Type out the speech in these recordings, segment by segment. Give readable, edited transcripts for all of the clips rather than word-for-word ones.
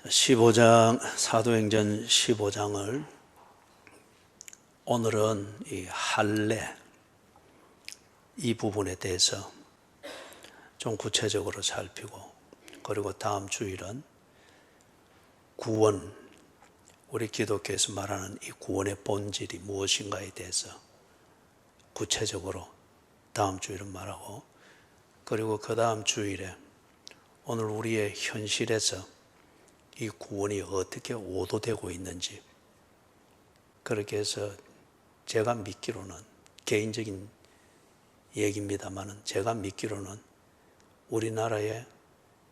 15장, 사도행전 15장을 오늘은 이 할례 이 부분에 대해서 좀 구체적으로 살피고, 그리고 다음 주일은 구원, 우리 기독교에서 말하는 이 구원의 본질이 무엇인가에 대해서 구체적으로 다음 주일은 말하고, 그리고 그 다음 주일에 오늘 우리의 현실에서 이 구원이 어떻게 오도되고 있는지, 그렇게 해서 제가 믿기로는, 개인적인 얘기입니다만 제가 믿기로는 우리나라의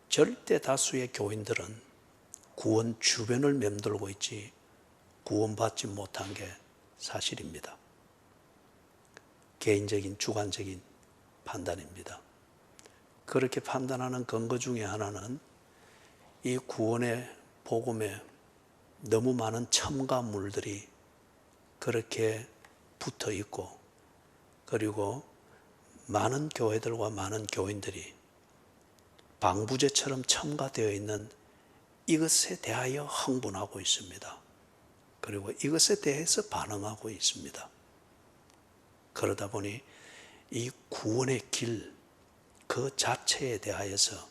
절대 다수의 교인들은 구원 주변을 맴돌고 있지 구원받지 못한 게 사실입니다. 개인적인 주관적인 판단입니다. 그렇게 판단하는 근거 중에 하나는 이 구원의 복음에 너무 많은 첨가물들이 그렇게 붙어 있고, 그리고 많은 교회들과 많은 교인들이 방부제처럼 첨가되어 있는 이것에 대하여 흥분하고 있습니다. 그리고 이것에 대해서 반응하고 있습니다. 그러다 보니 이 구원의 길 그 자체에 대하여서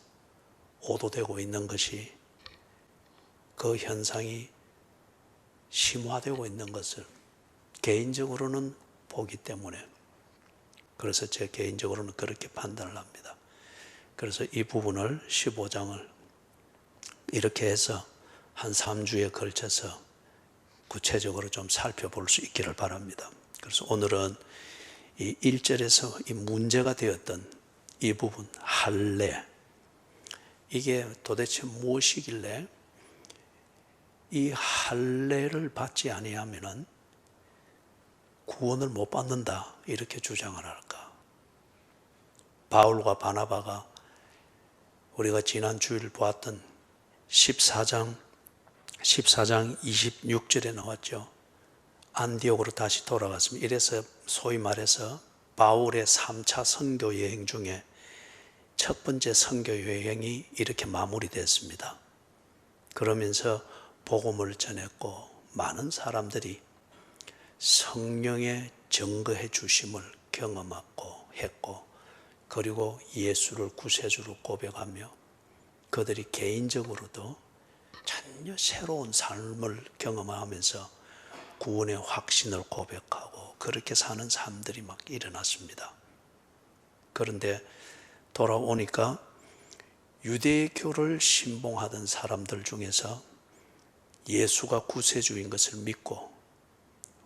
오도되고 있는 것이, 그 현상이 심화되고 있는 것을 개인적으로는 보기 때문에, 그래서 제 개인적으로는 그렇게 판단을 합니다. 그래서 이 부분을 15장을 이렇게 해서 한 3주에 걸쳐서 구체적으로 좀 살펴볼 수 있기를 바랍니다. 그래서 오늘은 이 1절에서 이 문제가 되었던 이 부분, 할례, 이게 도대체 무엇이길래 이 할례를 받지 아니하면은 구원을 못 받는다, 이렇게 주장을 할까? 바울과 바나바가 우리가 지난 주일 보았던 14장 26절에 나왔죠. 안디옥으로 다시 돌아갔습니다. 이래서 소위 말해서 바울의 3차 선교 여행 중에 첫 번째 선교 여행이 이렇게 마무리됐습니다. 그러면서 복음을 전했고, 많은 사람들이 성령의 증거해 주심을 경험하고 했고, 그리고 예수를 구세주로 고백하며 그들이 개인적으로도 전혀 새로운 삶을 경험하면서 구원의 확신을 고백하고 그렇게 사는 삶들이 막 일어났습니다. 그런데 돌아오니까 유대교를 신봉하던 사람들 중에서 예수가 구세주인 것을 믿고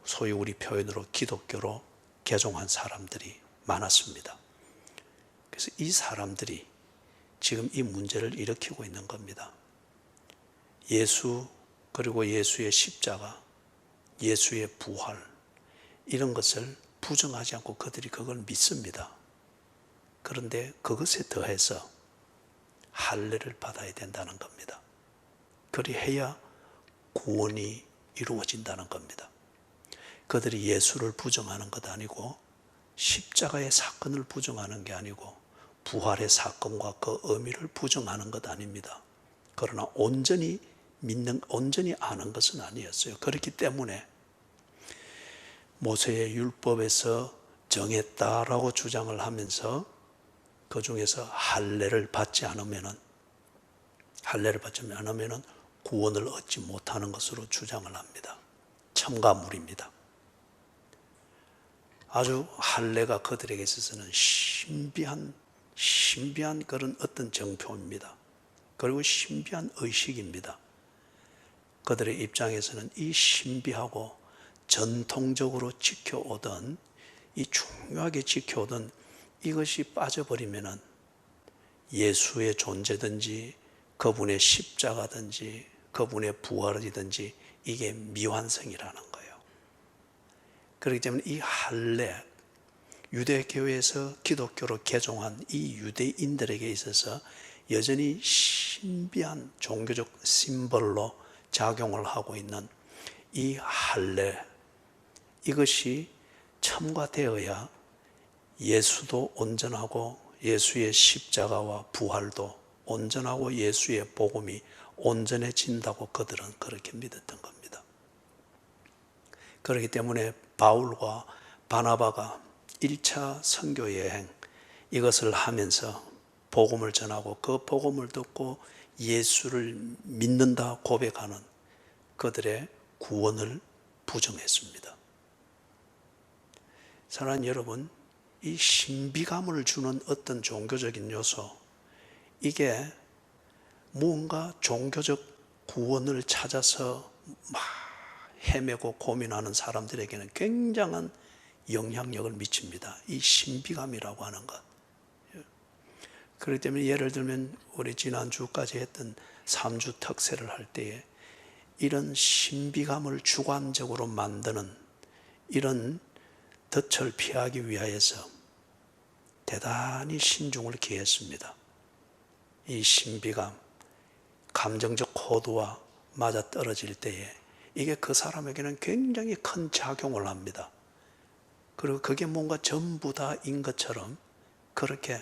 소위 우리 표현으로 기독교로 개종한 사람들이 많았습니다. 그래서 이 사람들이 지금 이 문제를 일으키고 있는 겁니다. 예수, 그리고 예수의 십자가, 예수의 부활, 이런 것을 부정하지 않고 그들이 그걸 믿습니다. 그런데 그것에 더해서 할례를 받아야 된다는 겁니다. 그리해야 구원이 이루어진다는 겁니다. 그들이 예수를 부정하는 것 아니고, 십자가의 사건을 부정하는 게 아니고, 부활의 사건과 그 의미를 부정하는 것 아닙니다. 그러나 온전히 믿는, 온전히 아는 것은 아니었어요. 그렇기 때문에 모세의 율법에서 정했다라고 주장을 하면서 그 중에서 할례를 받지 않으면은 구원을 얻지 못하는 것으로 주장을 합니다. 첨가물입니다. 아주 할례가 그들에게 있어서는 신비한 그런 어떤 정표입니다. 그리고 신비한 의식입니다. 그들의 입장에서는 이 신비하고 전통적으로 지켜오던, 이 중요하게 지켜오던 이것이 빠져버리면은 예수의 존재든지 그분의 십자가든지 그분의 부활이든지 이게 미완성이라는 거예요. 그렇기 때문에 이 할례, 유대교회에서 기독교로 개종한 이 유대인들에게 있어서 여전히 신비한 종교적 심벌로 작용을 하고 있는 이 할례, 이것이 첨가되어야 예수도 온전하고 예수의 십자가와 부활도 온전하고 예수의 복음이 온전해진다고 그들은 그렇게 믿었던 겁니다. 그렇기 때문에 바울과 바나바가 1차 선교 여행 이것을 하면서 복음을 전하고 그 복음을 듣고 예수를 믿는다 고백하는 그들의 구원을 부정했습니다. 사랑하는 여러분, 이 신비감을 주는 어떤 종교적인 요소, 이게 무언가 종교적 구원을 찾아서 막 헤매고 고민하는 사람들에게는 굉장한 영향력을 미칩니다. 이 신비감이라고 하는 것. 그렇기 때문에 예를 들면 우리 지난주까지 했던 3주 특세를 할 때에 이런 신비감을 주관적으로 만드는 이런 덫을 피하기 위하여서 대단히 신중을 기했습니다. 이 신비감, 감정적 호도와 맞아떨어질 때에 이게 그 사람에게는 굉장히 큰 작용을 합니다. 그리고 그게 뭔가 전부 다인 것처럼 그렇게,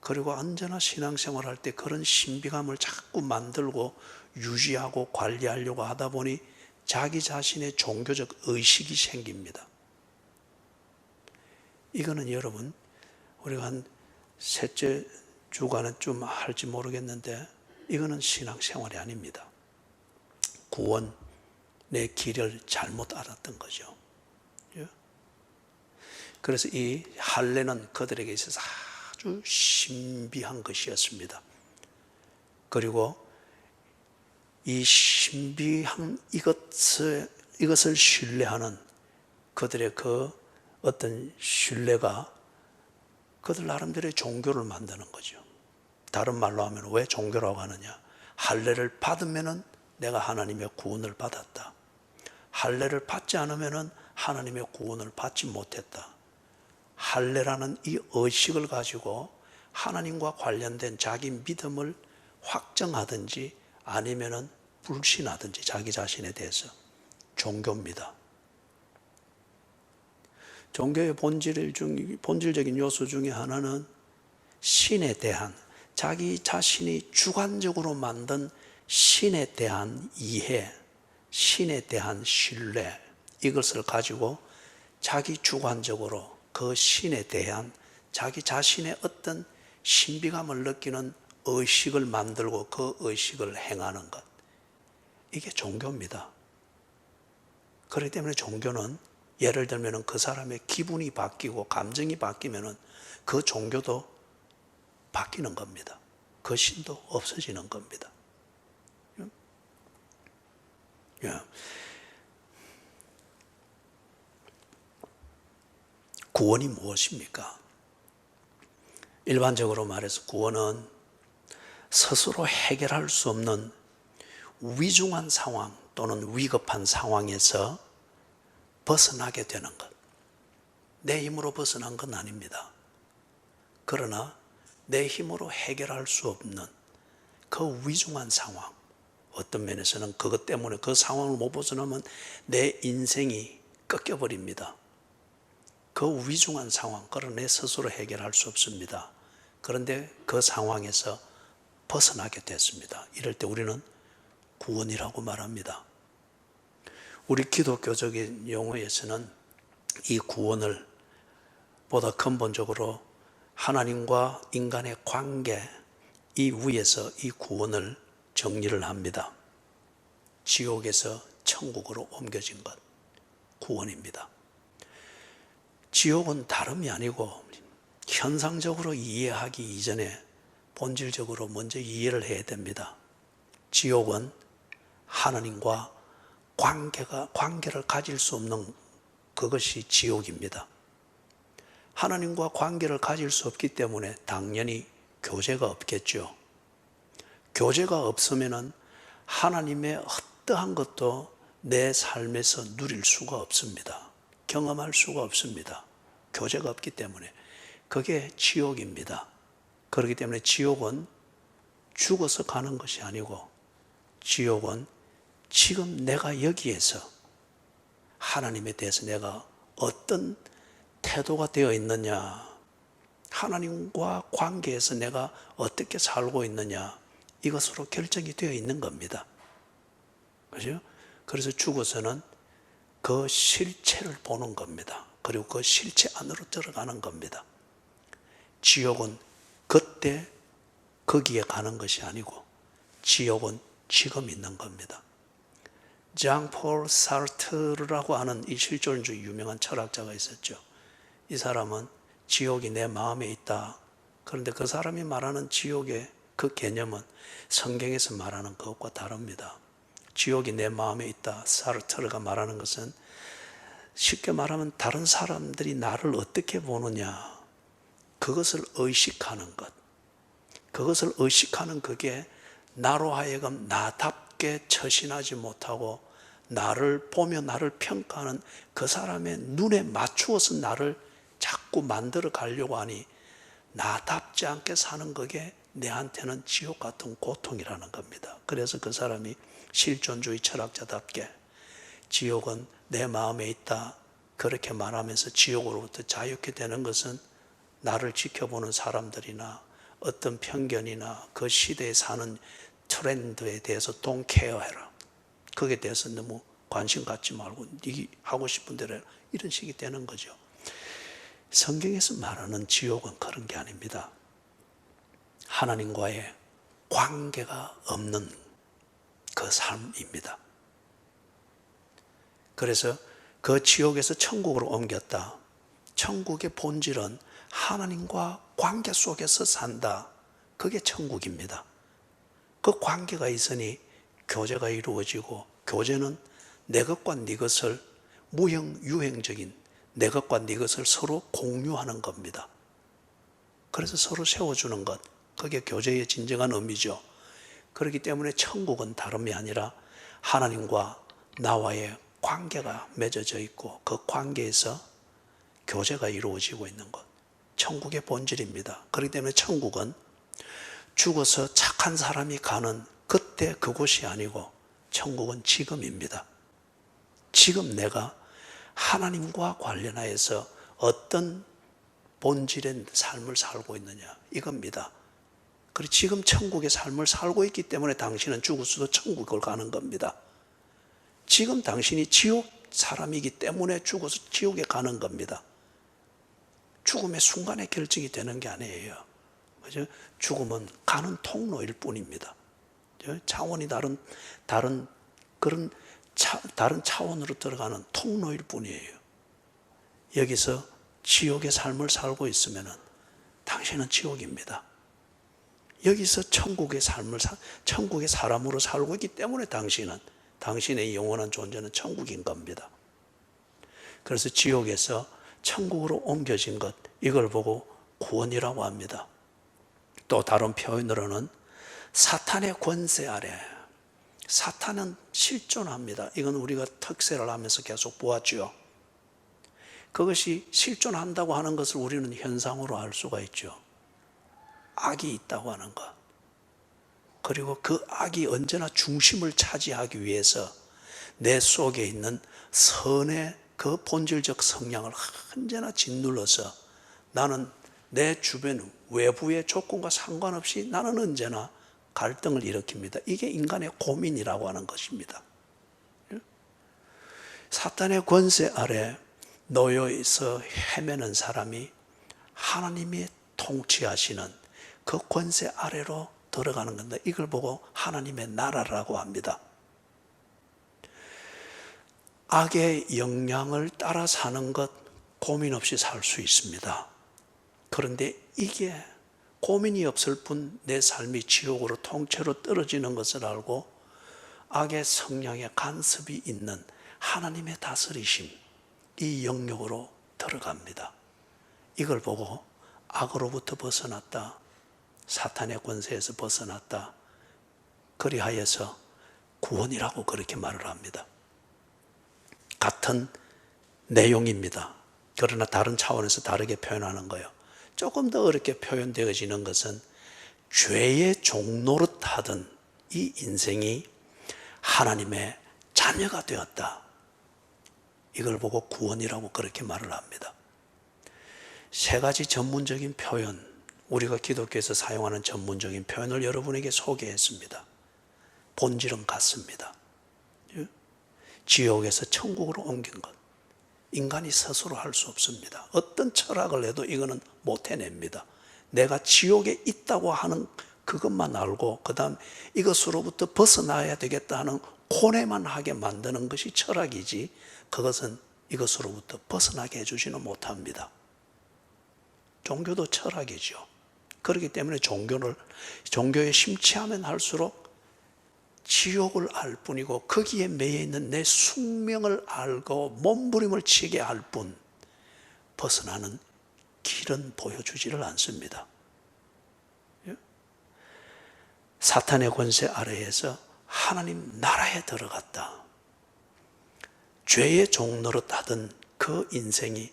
그리고 언제나 신앙생활 할 때 그런 신비감을 자꾸 만들고 유지하고 관리하려고 하다 보니 자기 자신의 종교적 의식이 생깁니다. 이거는 여러분, 우리가 한 셋째 주간은 좀 할지 모르겠는데 이거는 신앙생활이 아닙니다. 구원의 길을 잘못 알았던 거죠. 그래서 이 할례는 그들에게 있어서 아주 신비한 것이었습니다. 그리고 이 신비한 이것을 신뢰하는 그들의 그 어떤 신뢰가 그들 나름대로의 종교를 만드는 거죠. 다른 말로 하면 왜 종교라고 하느냐? 할례를 받으면은 내가 하나님의 구원을 받았다. 할례를 받지 않으면은 하나님의 구원을 받지 못했다. 할례라는 이 의식을 가지고 하나님과 관련된 자기 믿음을 확정하든지 아니면은 불신하든지 자기 자신에 대해서 종교입니다. 종교의 본질적인 요소 중에 하나는 신에 대한 자기 자신이 주관적으로 만든 신에 대한 이해, 신에 대한 신뢰, 이것을 가지고 자기 주관적으로 그 신에 대한 자기 자신의 어떤 신비감을 느끼는 의식을 만들고 그 의식을 행하는 것. 이게 종교입니다. 그렇기 때문에 종교는 예를 들면 그 사람의 기분이 바뀌고 감정이 바뀌면 그 종교도 바뀌는 겁니다. 그 신도 없어지는 겁니다. 구원이 무엇입니까? 일반적으로 말해서 구원은 스스로 해결할 수 없는 위중한 상황 또는 위급한 상황에서 벗어나게 되는 것. 내 힘으로 벗어난 건 아닙니다. 그러나 내 힘으로 해결할 수 없는 그 위중한 상황, 어떤 면에서는 그것 때문에 그 상황을 못 벗어나면 내 인생이 꺾여버립니다. 그 위중한 상황, 그걸 내 스스로 해결할 수 없습니다. 그런데 그 상황에서 벗어나게 됐습니다. 이럴 때 우리는 구원이라고 말합니다. 우리 기독교적인 용어에서는 이 구원을 보다 근본적으로 하나님과 인간의 관계, 이 위에서 이 구원을 정리를 합니다. 지옥에서 천국으로 옮겨진 것, 구원입니다. 지옥은 다름이 아니고 현상적으로 이해하기 이전에 본질적으로 먼저 이해를 해야 됩니다. 지옥은 하나님과 관계를 가질 수 없는 그것이 지옥입니다. 하나님과 관계를 가질 수 없기 때문에 당연히 교제가 없겠죠. 교제가 없으면 하나님의 어떠한 것도 내 삶에서 누릴 수가 없습니다. 경험할 수가 없습니다. 교제가 없기 때문에. 그게 지옥입니다. 그렇기 때문에 지옥은 죽어서 가는 것이 아니고 지옥은 지금 내가 여기에서 하나님에 대해서 내가 어떤 태도가 되어 있느냐, 하나님과 관계에서 내가 어떻게 살고 있느냐, 이것으로 결정이 되어 있는 겁니다. 그죠? 그래서 죽어서는 그 실체를 보는 겁니다. 그리고 그 실체 안으로 들어가는 겁니다. 지옥은 그때 거기에 가는 것이 아니고 지옥은 지금 있는 겁니다. 장폴 사르트르라고 하는 이 실존주의 유명한 철학자가 있었죠. 이 사람은 지옥이 내 마음에 있다. 그런데 그 사람이 말하는 지옥의 그 개념은 성경에서 말하는 것과 다릅니다. 지옥이 내 마음에 있다. 사르트르가 말하는 것은 쉽게 말하면 다른 사람들이 나를 어떻게 보느냐, 그것을 의식하는 것. 그것을 의식하는 그게 나로 하여금 나답게 처신하지 못하고 나를 보며 나를 평가하는 그 사람의 눈에 맞추어서 나를 자꾸 만들어 가려고 하니 나답지 않게 사는 그게 내한테는 지옥 같은 고통이라는 겁니다. 그래서 그 사람이 실존주의 철학자답게 지옥은 내 마음에 있다 그렇게 말하면서 지옥으로부터 자유케 되는 것은 나를 지켜보는 사람들이나 어떤 편견이나 그 시대에 사는 트렌드에 대해서 don't care 해라. 거기에 대해서 너무 관심 갖지 말고 네 하고 싶은 대로 해라. 이런 식이 되는 거죠. 성경에서 말하는 지옥은 그런 게 아닙니다. 하나님과의 관계가 없는 그 삶입니다. 그래서 그 지옥에서 천국으로 옮겼다. 천국의 본질은 하나님과 관계 속에서 산다. 그게 천국입니다. 그 관계가 있으니 교제가 이루어지고, 교제는 내 것과 네 것을 무형유행적인 내 것과 네 것을 서로 공유하는 겁니다. 그래서 서로 세워주는 것, 그게 교제의 진정한 의미죠. 그렇기 때문에 천국은 다름이 아니라 하나님과 나와의 관계가 맺어져 있고 그 관계에서 교제가 이루어지고 있는 것, 천국의 본질입니다. 그렇기 때문에 천국은 죽어서 착한 사람이 가는 그때 그곳이 아니고 천국은 지금입니다. 지금 내가 하나님과 관련하여서 어떤 본질의 삶을 살고 있느냐, 이겁니다. 그리고 지금 천국의 삶을 살고 있기 때문에 당신은 죽어서도 천국을 가는 겁니다. 지금 당신이 지옥 사람이기 때문에 죽어서 지옥에 가는 겁니다. 죽음의 순간에 결정이 되는 게 아니에요. 그죠? 죽음은 가는 통로일 뿐입니다. 차원이 다른 차원으로 들어가는 통로일 뿐이에요. 여기서 지옥의 삶을 살고 있으면 당신은 지옥입니다. 여기서 천국의 삶을 천국의 사람으로 살고 있기 때문에 당신의 영원한 존재는 천국인 겁니다. 그래서 지옥에서 천국으로 옮겨진 것, 이걸 보고 구원이라고 합니다. 또 다른 표현으로는 사탄의 권세 아래, 사탄은 실존합니다. 이건 우리가 특세를 하면서 계속 보았죠. 그것이 실존한다고 하는 것을 우리는 현상으로 알 수가 있죠. 악이 있다고 하는 것. 그리고 그 악이 언제나 중심을 차지하기 위해서 내 속에 있는 선의 그 본질적 성향을 언제나 짓눌러서 나는 내 주변 외부의 조건과 상관없이 나는 언제나 갈등을 일으킵니다. 이게 인간의 고민이라고 하는 것입니다. 사탄의 권세 아래 놓여서 헤매는 사람이 하나님이 통치하시는 그 권세 아래로 들어가는 건데, 이걸 보고 하나님의 나라라고 합니다. 악의 영향을 따라 사는 것 고민 없이 살 수 있습니다. 그런데 이게 고민이 없을 뿐 내 삶이 지옥으로 통째로 떨어지는 것을 알고 악의 성향에 간섭이 있는 하나님의 다스리심, 이 영역으로 들어갑니다. 이걸 보고 악으로부터 벗어났다, 사탄의 권세에서 벗어났다, 그리하여서 구원이라고 그렇게 말을 합니다. 같은 내용입니다. 그러나 다른 차원에서 다르게 표현하는 거예요. 조금 더 어렵게 표현되어지는 것은 죄의 종노릇 하던 이 인생이 하나님의 자녀가 되었다, 이걸 보고 구원이라고 그렇게 말을 합니다. 세 가지 전문적인 표현, 우리가 기독교에서 사용하는 전문적인 표현을 여러분에게 소개했습니다. 본질은 같습니다. 지옥에서 천국으로 옮긴 것, 인간이 스스로 할 수 없습니다. 어떤 철학을 해도 이거는 못 해냅니다. 내가 지옥에 있다고 하는 그것만 알고 그 다음 이것으로부터 벗어나야 되겠다 하는 고뇌만 하게 만드는 것이 철학이지, 그것은 이것으로부터 벗어나게 해주지는 못합니다. 종교도 철학이죠. 그렇기 때문에 종교에 심취하면 할수록 지옥을 알 뿐이고 거기에 매여 있는 내 숙명을 알고 몸부림을 치게 할 뿐, 벗어나는 길은 보여주지를 않습니다. 사탄의 권세 아래에서 하나님 나라에 들어갔다. 죄의 종 노릇하던 그 인생이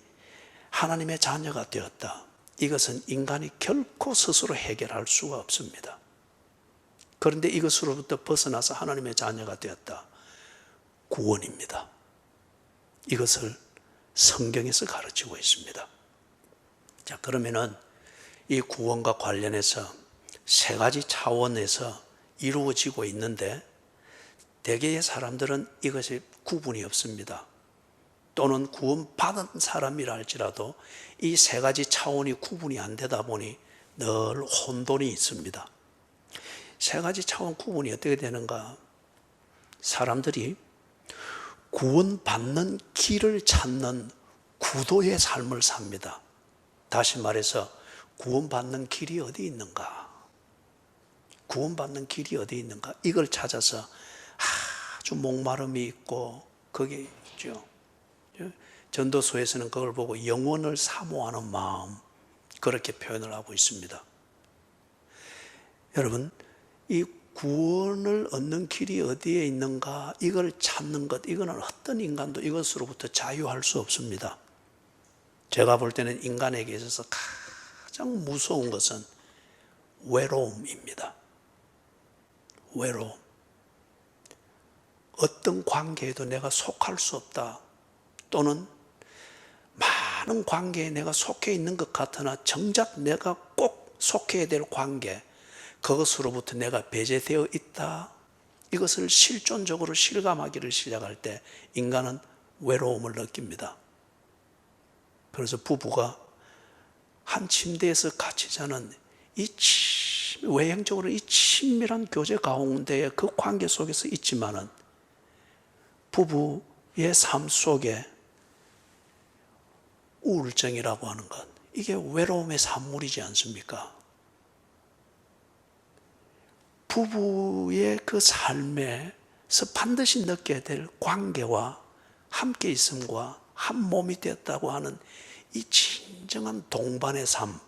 하나님의 자녀가 되었다. 이것은 인간이 결코 스스로 해결할 수가 없습니다. 그런데 이것으로부터 벗어나서 하나님의 자녀가 되었다. 구원입니다. 이것을 성경에서 가르치고 있습니다. 자, 그러면은 이 구원과 관련해서 세 가지 차원에서 이루어지고 있는데, 대개의 사람들은 이것이 구분이 없습니다. 또는 구원받은 사람이라 할지라도 이 세 가지 차원이 구분이 안 되다 보니 늘 혼돈이 있습니다. 세 가지 차원 구분이 어떻게 되는가? 사람들이 구원받는 길을 찾는 구도의 삶을 삽니다. 다시 말해서 구원받는 길이 어디 있는가? 구원받는 길이 어디 있는가? 이걸 찾아서 아주 목마름이 있고 거기 있죠. 전도서에서는 그걸 보고 영원을 사모하는 마음, 그렇게 표현을 하고 있습니다. 여러분, 이 구원을 얻는 길이 어디에 있는가, 이걸 찾는 것, 이거는 어떤 인간도 이것으로부터 자유할 수 없습니다. 제가 볼 때는 인간에게 있어서 가장 무서운 것은 외로움입니다. 외로움. 어떤 관계에도 내가 속할 수 없다, 또는 많은 관계에 내가 속해 있는 것 같으나 정작 내가 꼭 속해야 될 관계, 그것으로부터 내가 배제되어 있다, 이것을 실존적으로 실감하기를 시작할 때 인간은 외로움을 느낍니다. 그래서 부부가 한 침대에서 같이 자는 외형적으로 이 친밀한 교제 가운데에 그 관계 속에서 있지만은 부부의 삶 속에 우울증이라고 하는 것, 이게 외로움의 산물이지 않습니까? 부부의 그 삶에서 반드시 느껴야 될 관계와 함께 있음과 한 몸이 되었다고 하는 이 진정한 동반의 삶,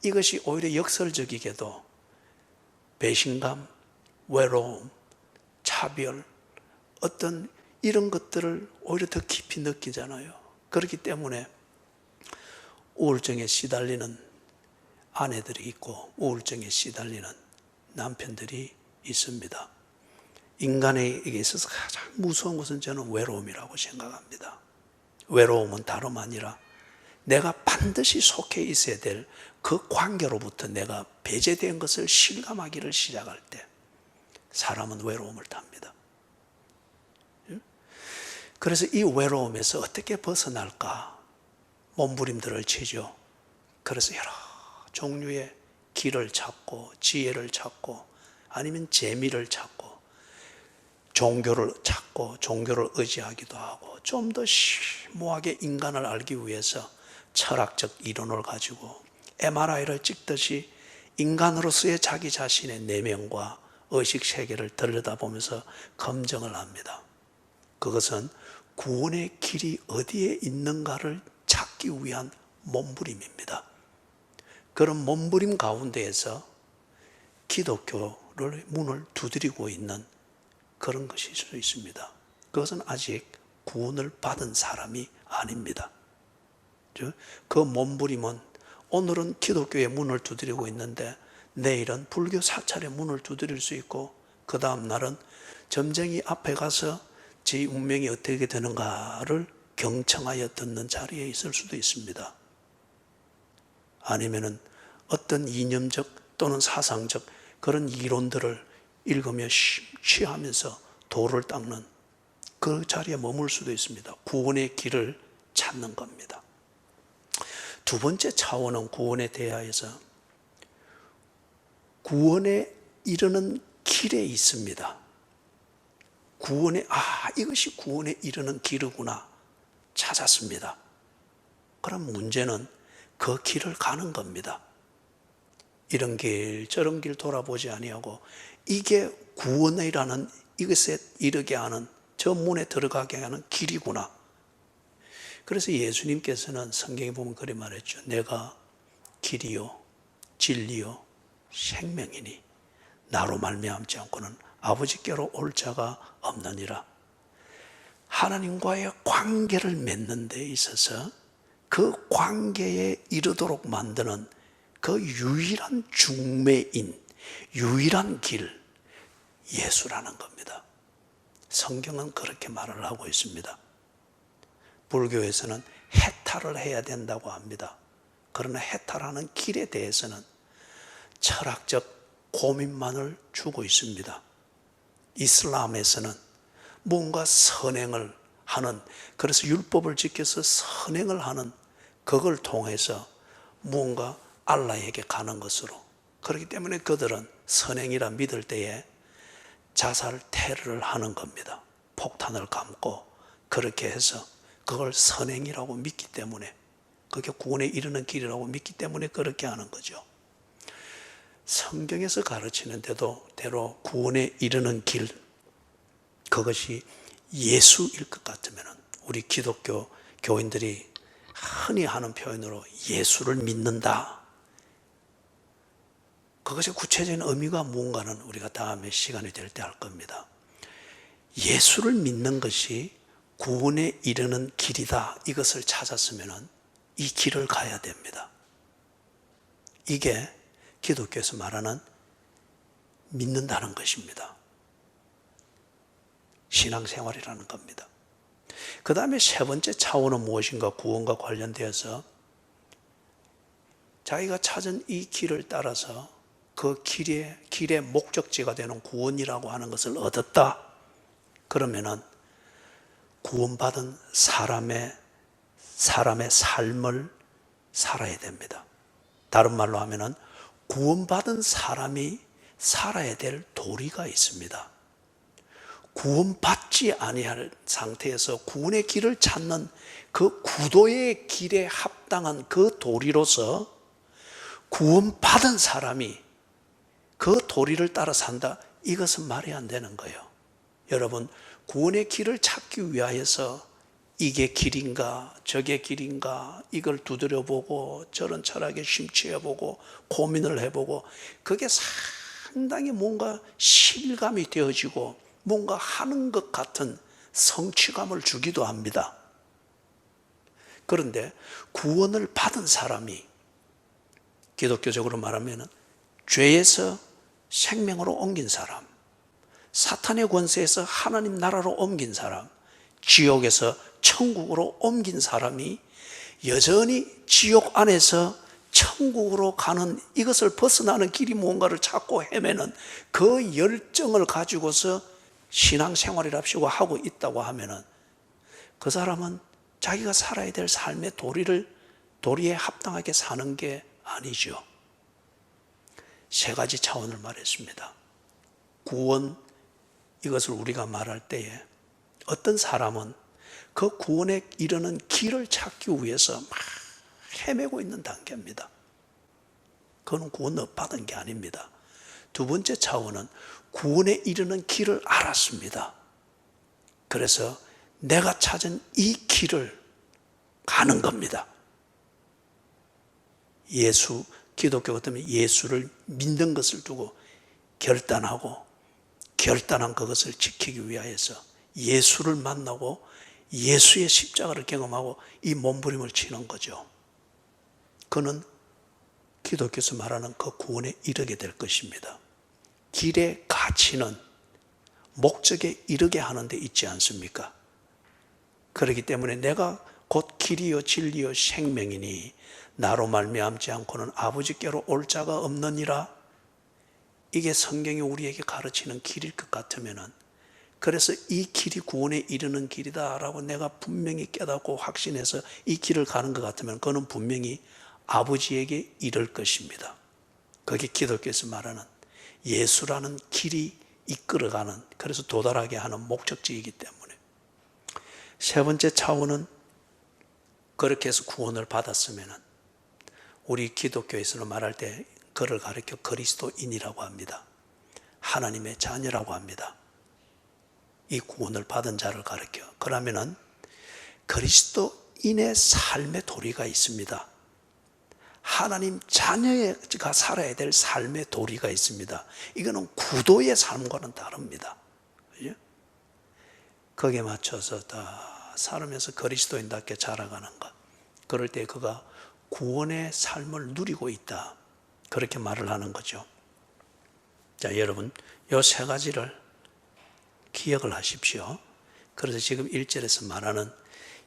이것이 오히려 역설적이게도 배신감, 외로움, 차별, 어떤 이런 것들을 오히려 더 깊이 느끼잖아요. 그렇기 때문에 우울증에 시달리는 아내들이 있고 우울증에 시달리는 남편들이 있습니다. 인간에게 있어서 가장 무서운 것은 저는 외로움이라고 생각합니다. 외로움은 다름 아니라 내가 반드시 속해 있어야 될 그 관계로부터 내가 배제된 것을 실감하기를 시작할 때 사람은 외로움을 탑니다. 그래서 이 외로움에서 어떻게 벗어날까 몸부림들을 치죠. 그래서 여러 종류의 길을 찾고 지혜를 찾고 아니면 재미를 찾고 종교를 찾고 종교를 의지하기도 하고 좀 더 심오하게 인간을 알기 위해서 철학적 이론을 가지고 MRI를 찍듯이 인간으로서의 자기 자신의 내면과 의식 세계를 들여다보면서 검증을 합니다. 그것은 구원의 길이 어디에 있는가를 찾기 위한 몸부림입니다. 그런 몸부림 가운데에서 기독교를 문을 두드리고 있는 그런 것일 수 있습니다. 그것은 아직 구원을 받은 사람이 아닙니다. 그 몸부림은 오늘은 기독교의 문을 두드리고 있는데 내일은 불교 사찰의 문을 두드릴 수 있고 그 다음 날은 점쟁이 앞에 가서 제 운명이 어떻게 되는가를 경청하여 듣는 자리에 있을 수도 있습니다. 아니면은 어떤 이념적 또는 사상적 그런 이론들을 읽으며 심취하면서 도를 닦는 그 자리에 머물 수도 있습니다. 구원의 길을 찾는 겁니다. 두 번째 차원은 구원에 대하여서 구원에 이르는 길에 있습니다. 이것이 구원에 이르는 길이구나 찾았습니다. 그럼 문제는 그 길을 가는 겁니다. 이런 길 저런 길 돌아보지 아니하고 이게 구원이라는 이것에 이르게 하는 저 문에 들어가게 하는 길이구나. 그래서 예수님께서는 성경에 보면 그렇게 말했죠. 내가 길이요 진리요 생명이니 나로 말미암지 않고는 아버지께로 올 자가 없느니라. 하나님과의 관계를 맺는 데 있어서 그 관계에 이르도록 만드는 그 유일한 중매인, 유일한 길, 예수라는 겁니다. 성경은 그렇게 말을 하고 있습니다. 불교에서는 해탈을 해야 된다고 합니다. 그러나 해탈하는 길에 대해서는 철학적 고민만을 주고 있습니다. 이슬람에서는 뭔가 선행을 하는, 그래서 율법을 지켜서 선행을 하는 그걸 통해서 뭔가 알라에게 가는 것으로, 그렇기 때문에 그들은 선행이라 믿을 때에 자살 테러를 하는 겁니다. 폭탄을 감고 그렇게 해서 그걸 선행이라고 믿기 때문에, 그게 구원에 이르는 길이라고 믿기 때문에 그렇게 하는 거죠. 성경에서 가르치는데도 대로 구원에 이르는 길, 그것이 예수일 것 같으면 우리 기독교 교인들이 흔히 하는 표현으로 예수를 믿는다. 그것의 구체적인 의미가 뭔가는 우리가 다음에 시간이 될 때 할 겁니다. 예수를 믿는 것이 구원에 이르는 길이다. 이것을 찾았으면 이 길을 가야 됩니다. 이게 기독교에서 말하는 믿는다는 것입니다. 신앙생활이라는 겁니다. 그 다음에 세 번째 차원은 무엇인가? 구원과 관련되어서 자기가 찾은 이 길을 따라서 그 길의 목적지가 되는 구원이라고 하는 것을 얻었다. 그러면은 구원받은 사람의 삶을 살아야 됩니다. 다른 말로 하면은 구원받은 사람이 살아야 될 도리가 있습니다. 구원받지 아니할 상태에서 구원의 길을 찾는 그 구도의 길에 합당한 그 도리로서 구원받은 사람이 그 도리를 따라 산다. 이것은 말이 안 되는 거예요. 여러분, 구원의 길을 찾기 위하여서 이게 길인가 저게 길인가 이걸 두드려보고 저런 철학에 심취해보고 고민을 해보고 그게 상당히 뭔가 실감이 되어지고 뭔가 하는 것 같은 성취감을 주기도 합니다. 그런데 구원을 받은 사람이 기독교적으로 말하면 죄에서 생명으로 옮긴 사람, 사탄의 권세에서 하나님 나라로 옮긴 사람, 지옥에서 천국으로 옮긴 사람이 여전히 지옥 안에서 천국으로 가는 이것을 벗어나는 길이 뭔가를 찾고 헤매는 그 열정을 가지고서 신앙생활이랍시고 하고 있다고 하면은 그 사람은 자기가 살아야 될 삶의 도리에 합당하게 사는 게 아니죠. 세 가지 차원을 말했습니다. 구원, 이것을 우리가 말할 때에 어떤 사람은 그 구원에 이르는 길을 찾기 위해서 막 헤매고 있는 단계입니다. 그건 구원 받은 게 아닙니다. 두 번째 차원은 구원에 이르는 길을 알았습니다. 그래서 내가 찾은 이 길을 가는 겁니다. 기독교 같으면 예수를 믿는 것을 두고 결단한 그것을 지키기 위하여서 예수를 만나고 예수의 십자가를 경험하고 이 몸부림을 치는 거죠. 그는 기독교에서 말하는 그 구원에 이르게 될 것입니다. 길의 가치는 목적에 이르게 하는 데 있지 않습니까? 그렇기 때문에 내가 곧 길이요 진리요 생명이니 나로 말미암지 않고는 아버지께로 올 자가 없느니라. 이게 성경이 우리에게 가르치는 길일 것 같으면은, 그래서 이 길이 구원에 이르는 길이다라고 내가 분명히 깨닫고 확신해서 이 길을 가는 것 같으면 그는 분명히 아버지에게 이를 것입니다. 그게 기독교에서 말하는 예수라는 길이 이끌어가는, 그래서 도달하게 하는 목적지이기 때문에. 세 번째 차원은, 그렇게 해서 구원을 받았으면 우리 기독교에서는 말할 때 그를 가리켜 그리스도인이라고 합니다. 하나님의 자녀라고 합니다. 이 구원을 받은 자를 가리켜. 그러면은 그리스도인의 삶의 도리가 있습니다. 하나님 자녀가 살아야 될 삶의 도리가 있습니다. 이거는 구도의 삶과는 다릅니다. 그죠? 거기에 맞춰서 다 살면서 그리스도인답게 자라가는 것. 그럴 때 그가 구원의 삶을 누리고 있다. 그렇게 말을 하는 거죠. 자, 여러분, 이 세 가지를 기억을 하십시오. 그래서 지금 1절에서 말하는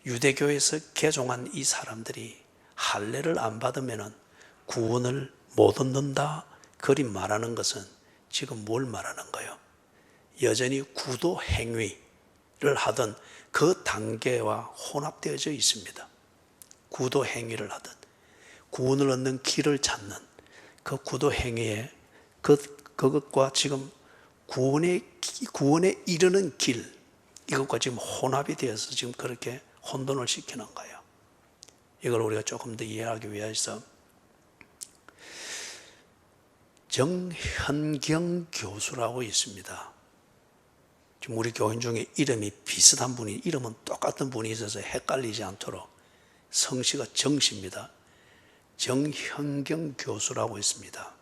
유대교에서 개종한 이 사람들이 할례를 안 받으면 구원을 못 얻는다. 그리 말하는 것은 지금 뭘 말하는 거예요? 여전히 구도 행위를 하던 그 단계와 혼합되어져 있습니다. 구도 행위를 하던, 구원을 얻는 길을 찾는 그 구도 행위에 그것과 지금 구원에 이르는 길, 이것과 지금 혼합이 되어서 지금 그렇게 혼돈을 시키는 거예요. 이걸 우리가 조금 더 이해하기 위해서 정현경 교수라고 있습니다. 지금 우리 교인 중에 이름이 비슷한 분이, 이름은 똑같은 분이 있어서 헷갈리지 않도록, 성씨가 정씨입니다. 정현경 교수라고 있습니다.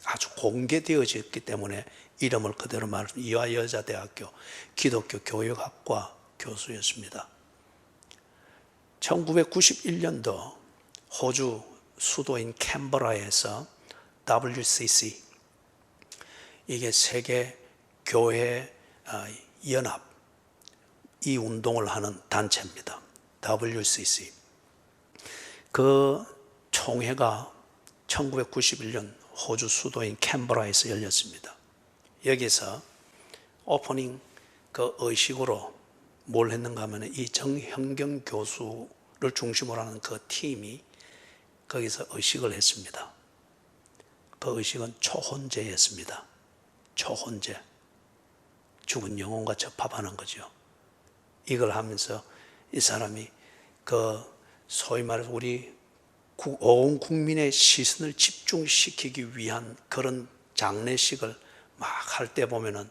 아주 공개되어졌기 때문에 이름을 그대로 말하는 이화여자대학교 기독교 교육학과 교수였습니다. 1991년도 호주 수도인 캔버라에서 WCC, 이게 세계 교회 연합, 이 운동을 하는 단체입니다. WCC. 그 총회가 1991년 호주 수도인 캔버라에서 열렸습니다. 여기서 오프닝 그 의식으로 뭘 했는가 하면 이 정현경 교수를 중심으로 하는 그 팀이 거기서 의식을 했습니다. 그 의식은 초혼제였습니다. 초혼제. 죽은 영혼과 접합하는 거죠. 이걸 하면서 이 사람이 그 소위 말해서 우리 온 국민의 시선을 집중시키기 위한 그런 장례식을 막 할 때 보면은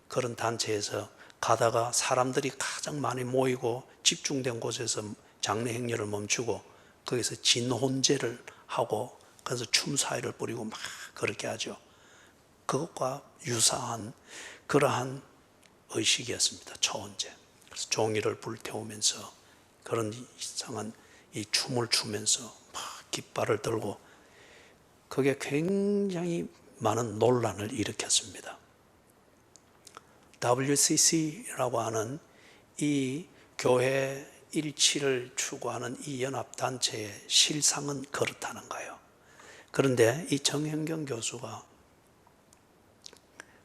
그런 단체에서 가다가 사람들이 가장 많이 모이고 집중된 곳에서 장례 행렬을 멈추고 거기서 진혼제를 하고 그래서 춤사위를 뿌리고 막 그렇게 하죠. 그것과 유사한 그러한 의식이었습니다. 초혼제. 그래서 종이를 불태우면서 그런 이상한 이 춤을 추면서 막 깃발을 들고, 그게 굉장히 많은 논란을 일으켰습니다. WCC라고 하는 이 교회 일치를 추구하는 이 연합단체의 실상은 그렇다는 거예요. 그런데 이 정현경 교수가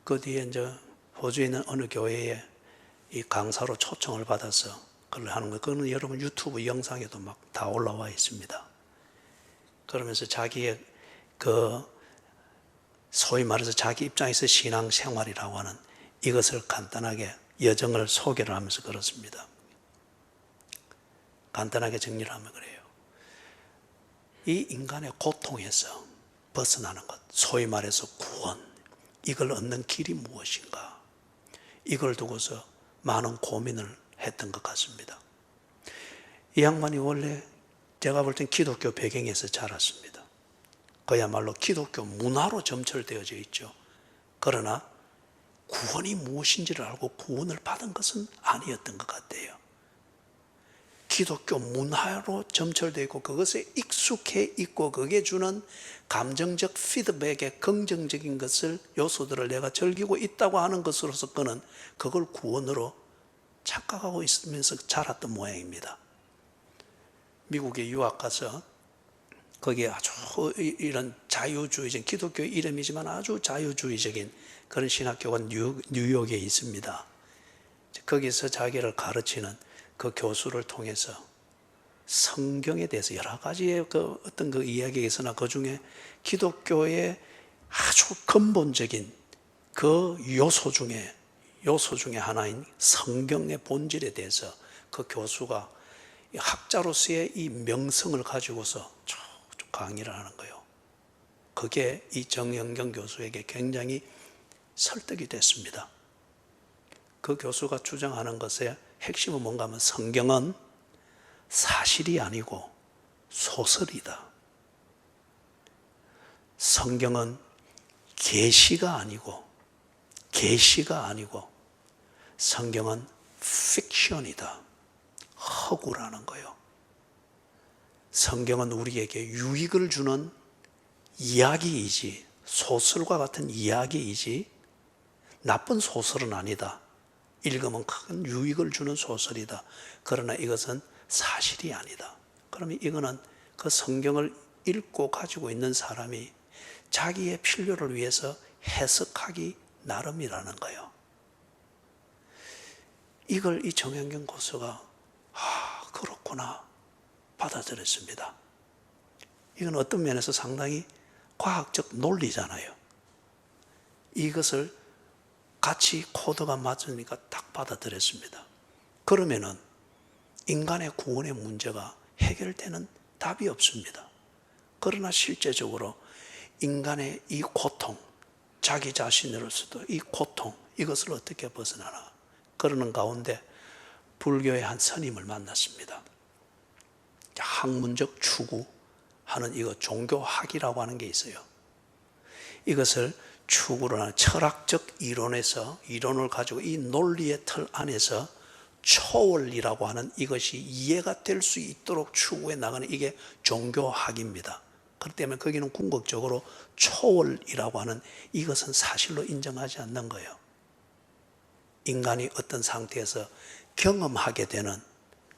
그 뒤에 이제 호주에 있는 어느 교회에 이 강사로 초청을 받아서 그걸 하는 거예요. 그거는 여러분 유튜브 영상에도 막 다 올라와 있습니다. 그러면서 자기의 그 소위 말해서 자기 입장에서 신앙생활이라고 하는 이것을 간단하게 여정을 소개를 하면서 그렇습니다. 간단하게 정리를 하면 그래요. 이 인간의 고통에서 벗어나는 것, 소위 말해서 구원, 이걸 얻는 길이 무엇인가, 이걸 두고서 많은 고민을 했던 것 같습니다. 이 양반이 원래 제가 볼 땐 기독교 배경에서 자랐습니다. 그야말로 기독교 문화로 점철되어져 있죠. 그러나 구원이 무엇인지를 알고 구원을 받은 것은 아니었던 것 같아요. 기독교 문화로 점철되어 있고 그것에 익숙해 있고 그게 주는 감정적 피드백의 긍정적인 것을, 요소들을 내가 즐기고 있다고 하는 것으로서 그는 그걸 구원으로 착각하고 있으면서 자랐던 모양입니다. 미국에 유학 가서 거기에 아주 이런 자유주의적인, 기독교 이름이지만 아주 자유주의적인 그런 신학교가 뉴욕에 있습니다. 거기서 자기를 가르치는 그 교수를 통해서 성경에 대해서 여러 가지의 그 어떤 그 이야기가 있으나 그 중에 기독교의 아주 근본적인 그 요소 중에 하나인 성경의 본질에 대해서 그 교수가 학자로서의 이 명성을 가지고서 쭉 강의를 하는 거예요. 그게 이 정영경 교수에게 굉장히 설득이 됐습니다. 그 교수가 주장하는 것의 핵심은 뭔가 하면 성경은 사실이 아니고 소설이다. 성경은 계시가 아니고 성경은 픽션이다. 허구라는 거예요. 성경은 우리에게 유익을 주는 이야기이지, 소설과 같은 이야기이지 나쁜 소설은 아니다. 읽으면 큰 유익을 주는 소설이다. 그러나 이것은 사실이 아니다. 그러면 이거는 그 성경을 읽고 가지고 있는 사람이 자기의 필요를 위해서 해석하기 나름이라는 거예요. 이걸 이 정영경 교수가 그렇구나 받아들였습니다. 이건 어떤 면에서 상당히 과학적 논리잖아요. 이것을 같이 코드가 맞으니까 딱 받아들였습니다. 그러면은 인간의 구원의 문제가 해결되는 답이 없습니다. 그러나 실제적으로 인간의 이 고통, 자기 자신으로서도 이 고통, 이것을 어떻게 벗어나나 그러는 가운데 불교의 한 스님을 만났습니다. 학문적 추구하는 이거 종교학이라고 하는 게 있어요. 이것을 추구를 하는 철학적 이론을 가지고 이 논리의 틀 안에서 초월이라고 하는 이것이 이해가 될 수 있도록 추구해 나가는 이게 종교학입니다. 그렇기 때문에 거기는 궁극적으로 초월이라고 하는 이것은 사실로 인정하지 않는 거예요. 인간이 어떤 상태에서 경험하게 되는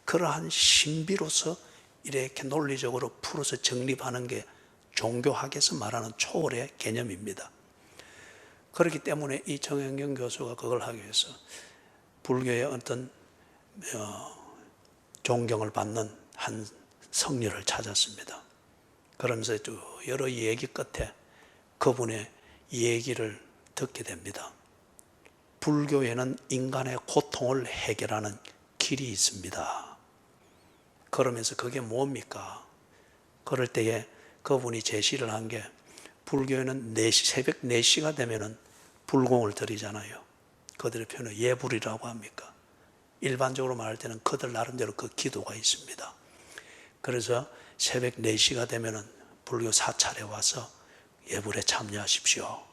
그러한 신비로서 이렇게 논리적으로 풀어서 정립하는 게 종교학에서 말하는 초월의 개념입니다. 그렇기 때문에 이 정영경 교수가 그걸 하기 위해서 불교의 어떤 존경을 받는 한 성녀를 찾았습니다. 그러면서 여러 얘기 끝에 그분의 얘기를 듣게 됩니다. 불교에는 인간의 고통을 해결하는 길이 있습니다. 그러면서 그게 뭡니까? 그럴 때에 그분이 제시를 한 게 불교에는 새벽 4시가 되면은 불공을 드리잖아요. 그들의 표현은 예불이라고 합니까? 일반적으로 말할 때는 그들 나름대로 그 기도가 있습니다. 그래서 새벽 4시가 되면은 불교 사찰에 와서 예불에 참여하십시오.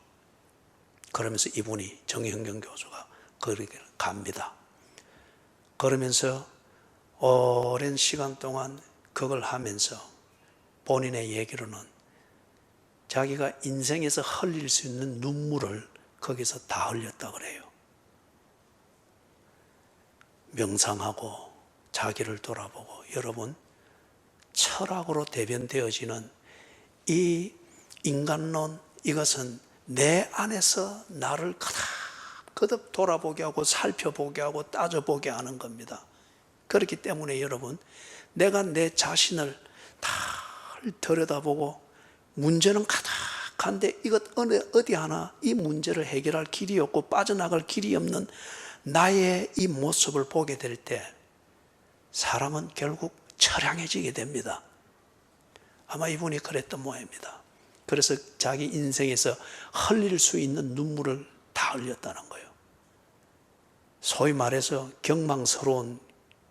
그러면서 이분이 정영경 교수가 거기를 갑니다. 그러면서 오랜 시간 동안 그걸 하면서 본인의 얘기로는 자기가 인생에서 흘릴 수 있는 눈물을 거기서 다 흘렸다 그래요. 명상하고 자기를 돌아보고 여러분 철학으로 대변되어지는 이 인간론 이것은 내 안에서 나를 거듭 돌아보게 하고 살펴보게 하고 따져보게 하는 겁니다. 그렇기 때문에 여러분 내가 내 자신을 다 들여다보고 문제는 가득한데 이것 어디 하나 이 문제를 해결할 길이 없고 빠져나갈 길이 없는 나의 이 모습을 보게 될 때 사람은 결국 처량해지게 됩니다. 아마 이분이 그랬던 모양입니다. 그래서 자기 인생에서 흘릴 수 있는 눈물을 다 흘렸다는 거예요. 소위 말해서 경망스러운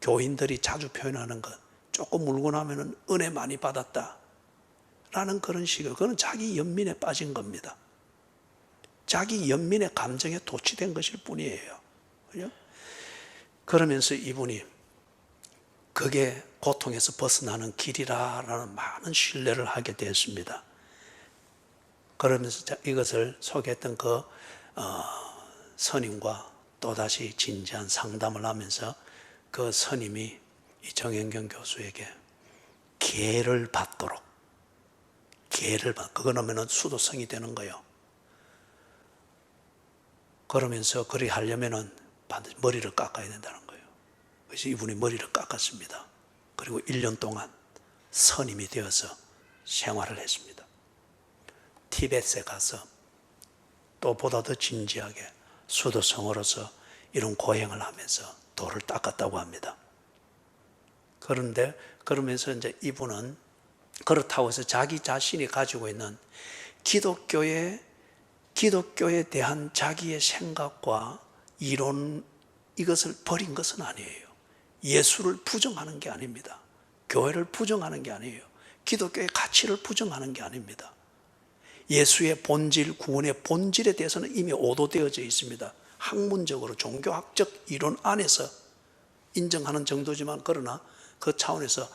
교인들이 자주 표현하는 것, 조금 울고 나면 은혜 많이 받았다 라는 그런 식으로, 그건 자기 연민에 빠진 겁니다. 자기 연민의 감정에 도취된 것일 뿐이에요. 그죠? 그러면서 이분이 그게 고통에서 벗어나는 길이라는 많은 신뢰를 하게 되었습니다. 그러면서 이것을 소개했던 그 스님과 또다시 진지한 상담을 하면서 그 스님이 이 정영경 교수에게 계를 받도록, 그거 넣으면 수도성이 되는 거예요. 그러면서 그리 하려면은 반드시 머리를 깎아야 된다는 거예요. 그래서 이분이 머리를 깎았습니다. 그리고 1년 동안 선임이 되어서 생활을 했습니다. 티벳에 가서 또 보다 더 진지하게 수도성으로서 이런 고행을 하면서 돌을 닦았다고 합니다. 그런데 그러면서 이제 이분은 그렇다고 해서 자기 자신이 가지고 있는 기독교에 대한 자기의 생각과 이론, 이것을 버린 것은 아니에요. 예수를 부정하는 게 아닙니다. 교회를 부정하는 게 아니에요. 기독교의 가치를 부정하는 게 아닙니다. 예수의 본질, 구원의 본질에 대해서는 이미 오도되어져 있습니다. 학문적으로 종교학적 이론 안에서 인정하는 정도지만, 그러나 그 차원에서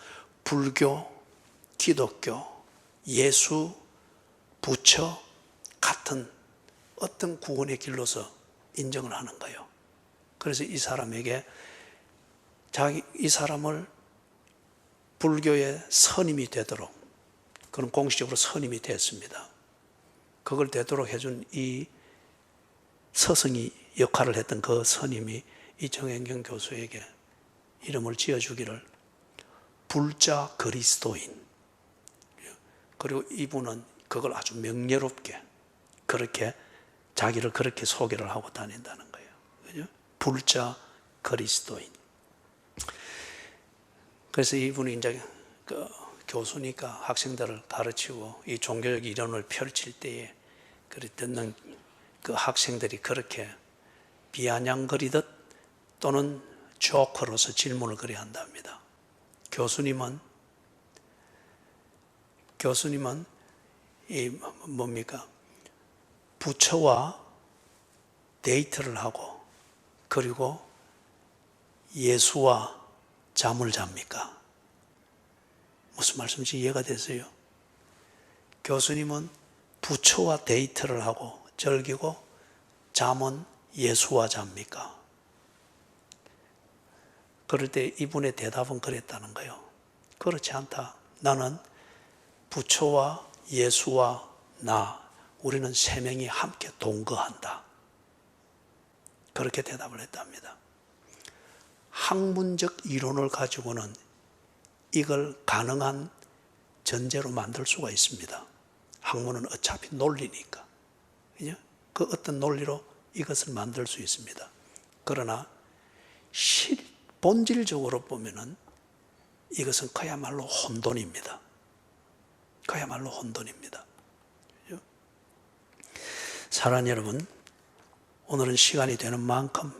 불교, 기독교, 예수, 부처 같은 어떤 구원의 길로서 인정을 하는 거예요. 그래서 이 사람에게 이 사람을 불교의 선임이 되도록, 그런 공식적으로 선임이 됐습니다. 그걸 되도록 해준 이 서성이 역할을 했던 그 선임이 이 정현경 교수에게 이름을 지어주기를 불자 그리스도인, 그리고 이분은 그걸 아주 명예롭게 그렇게 자기를 그렇게 소개를 하고 다닌다는 거예요. 그죠? 불자 그리스도인. 그래서 이분이 이제 그 교수니까 학생들을 가르치고 이 종교적 이론을 펼칠 때에 그 듣는 그 학생들이 그렇게 비아냥거리듯 또는 조커로서 질문을 그래야 한답니다. 교수님은 이 뭡니까? 부처와 데이트를 하고 그리고 예수와 잠을 잡니까? 무슨 말씀인지 이해가 되세요? 교수님은 부처와 데이트를 하고 즐기고 잠은 예수와 잡니까? 그럴 때 이분의 대답은 그랬다는 거예요. 그렇지 않다. 나는 부처와 예수와 우리는 세 명이 함께 동거한다. 그렇게 대답을 했답니다. 학문적 이론을 가지고는 이걸 가능한 전제로 만들 수가 있습니다. 학문은 어차피 논리니까. 그죠? 그 어떤 논리로 이것을 만들 수 있습니다. 그러나 본질적으로 보면은 이것은 그야말로 혼돈입니다. 그야말로 혼돈입니다. 그죠? 사랑하는 여러분, 오늘은 시간이 되는 만큼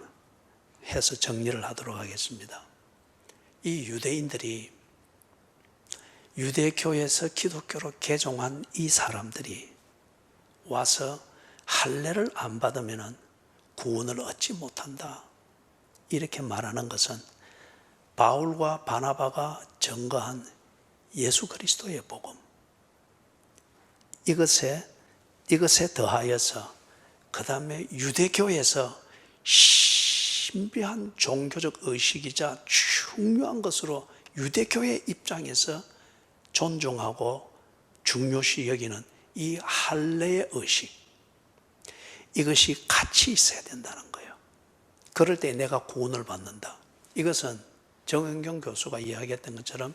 해서 정리를 하도록 하겠습니다. 이 유대인들이 유대교에서 기독교로 개종한 이 사람들이 와서 할례를 안 받으면 구원을 얻지 못한다, 이렇게 말하는 것은 바울과 바나바가 증거한 예수 그리스도의 복음, 이것에 더하여서 그 다음에 유대교에서 신비한 종교적 의식이자 중요한 것으로 유대교의 입장에서 존중하고 중요시 여기는 이 할례의 의식, 이것이 같이 있어야 된다는 거예요. 그럴 때 내가 구원을 받는다. 이것은 정현경 교수가 이야기했던 것처럼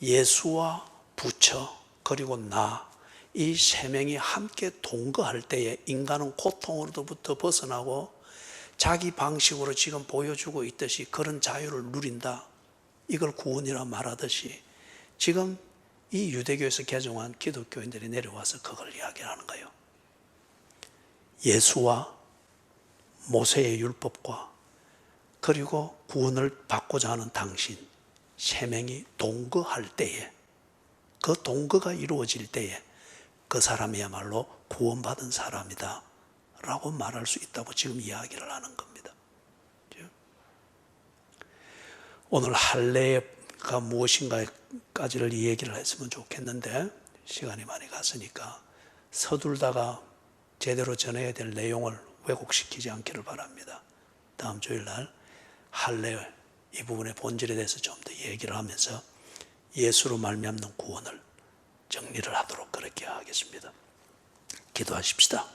예수와 부처 그리고 이 세 명이 함께 동거할 때에 인간은 고통으로부터 벗어나고 자기 방식으로 지금 보여주고 있듯이 그런 자유를 누린다. 이걸 구원이라 말하듯이 지금 이 유대교에서 개종한 기독교인들이 내려와서 그걸 이야기하는 거예요. 예수와 모세의 율법과 그리고 구원을 받고자 하는 당신 세 명이 동거할 때에, 그 동거가 이루어질 때에 그 사람이야말로 구원받은 사람이다 라고 말할 수 있다고 지금 이야기를 하는 겁니다. 오늘 할례가 무엇인가까지를 이 얘기를 했으면 좋겠는데 시간이 많이 갔으니까 서둘다가 제대로 전해야 될 내용을 왜곡시키지 않기를 바랍니다. 다음 주일날 할례 이 부분의 본질에 대해서 좀 더 얘기를 하면서 예수로 말미암는 구원을 정리를 하도록 그렇게 하겠습니다. 기도하십시다.